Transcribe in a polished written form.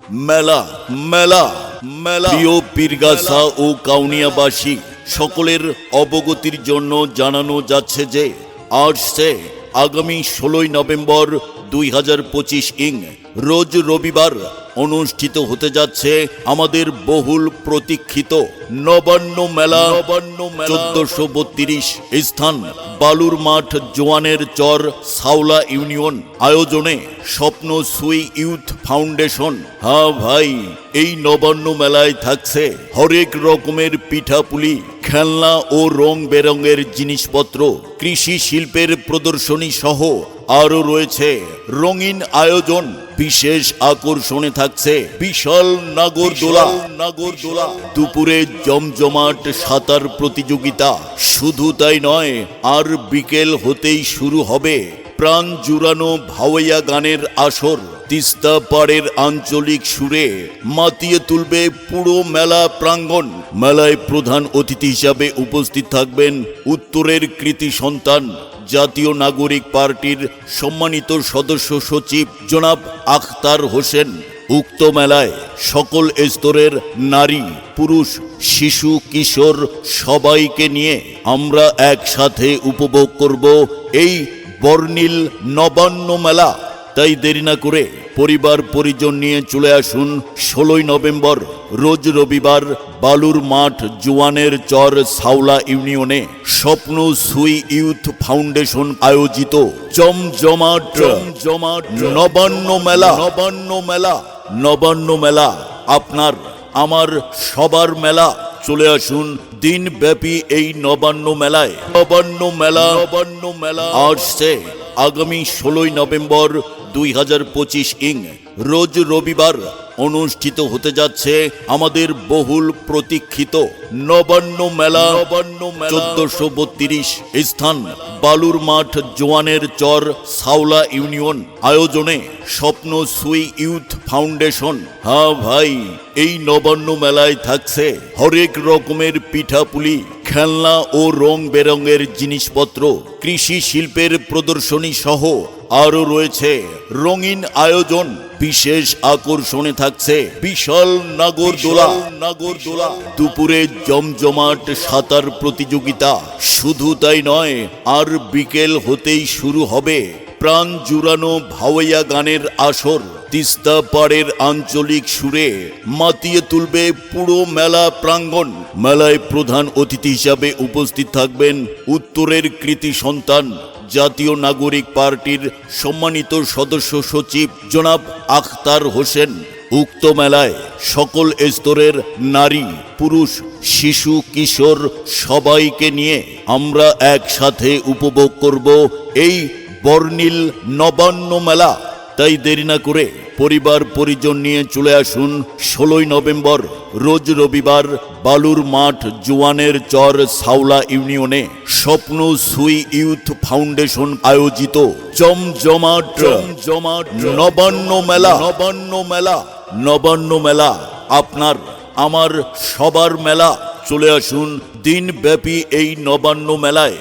মেলা মেলা মেলা প্রিয় পীরগাছা ও কাউনিয়াবাসী সকলের অবগতির জন্য জানানো যাচ্ছে যে আসছে আগামী 16 নভেম্বর 2025 রোজ রবিবার অনুষ্ঠিত হতে যাচ্ছে আমাদের বহুল প্রতীক্ষিত নবান্ন মেলা 1432 স্থান বালুর মাঠ জোয়ানের চর সাউলা ইউনিয়ন আয়োজনে স্বপ্ন সুই ইউথ ফাউন্ডেশন। হ্যাঁ ভাই, এই নবান্ন মেলায় থাকছে হরেক রকমের পিঠাপুলি, খেলনা ও রং বেরঙের জিনিসপত্র, কৃষি শিল্পের প্রদর্শনী সহ আরও রয়েছে রঙিন আয়োজন। বিশেষ আকর্ষণে থাকছে বিশাল নাগরদোলা। দুপুরে জমজমাট সাঁতার প্রতিযোগিতা। শুধু তাই নয়, আর বিকেল হতেই শুরু হবে প্রাণ জুড়ানো ভাওয়াইয়া গানের আসর। তিস্তা পাড়ের আঞ্চলিক সুরে মাতিয়ে তুলবে পুরো মেলা প্রাঙ্গণ। মেলায় প্রধান অতিথি হিসাবে উপস্থিত থাকবেন উত্তরের কৃতি সন্তান জাতীয় নাগরিক পার্টির সম্মানিত সদস্য সচিব জনাব আখতার হোসেন। উক্ত মেলায় সকল স্তরের নারী, পুরুষ, শিশু, কিশোর সবাইকে নিয়ে আমরা একসাথে উপভোগ করব এই বর্ণিল নবান্ন মেলা। তাই দেরি না করে পরিবার পরিজন নিয়ে চলে আসুন 16 নভেম্বর রোজ রবিবার বালুর মাঠ জোয়ানের চর সাউলা ইউনিয়নে স্বপ্ন সুই ইউথ ফাউন্ডেশন আয়োজিত জমজমাট নবান্ন মেলা আপনার আমার সবার মেলা। চলে আসুন দিনব্যাপী এই নবান্ন মেলায়। নবান্ন মেলা আসছে আগামী 16 নভেম্বর 2025 রোজ রবিবার অনুষ্ঠিত হতে যাচ্ছে আমাদের বহুল প্রতীক্ষিত নবান্ন মেলা 1432 স্থান বালুর মাঠ জোয়ানের চর সাউলা ইউনিয়ন আয়োজনে স্বপ্ন সুই ইউথ ফাউন্ডেশন। হ্যাঁ ভাই, এই নবান্ন মেলায় থাকছে হরেক রকমের পিঠাপুলি, খেলনা ও রং বেরঙের জিনিসপত্র, কৃষি শিল্পের প্রদর্শনী সহ আরও রয়েছে রঙিন আয়োজন। বিশেষ আকর্ষণে থাকছে বিশাল নাগরদোলা। দুপুরে জমজমাট সাঁতার প্রতিযোগিতা। শুধু তাই নয়, আর বিকেল হতেই শুরু হবে প্রাণ জুড়ানো ভাওয়াইয়া গানের আসর। তিস্তা পাড়ের আঞ্চলিক সুরে মাতিয়ে তুলবে পুরো মেলা প্রাঙ্গণ। মেলায় প্রধান অতিথি হিসাবে উপস্থিত থাকবেন উত্তরের কৃতি সন্তান জাতীয় নাগরিক পার্টির সম্মানিত সদস্য সচিব জনাব আখতার হোসেন। উক্ত মেলায় সকল স্তরের নারী, পুরুষ, শিশু, কিশোর সবাইকে নিয়ে আমরা একসাথে উপভোগ করব এই বর্ণিল নবান্ন মেলা। তাই দেরি না করে পরিবার পরিজন নিয়ে চলে আসুন 16 নভেম্বর রোজ রবিবার বালুর মাঠ জোয়ানের চর সাউলা ইউনিয়নে স্বপ্ন সুই ইউথ ফাউন্ডেশন আয়োজিত জমজমাট নবান্ন মেলা আপনার আমার সবার মেলা। চলে আসুন দিনব্যাপী এই নবান্ন মেলায়।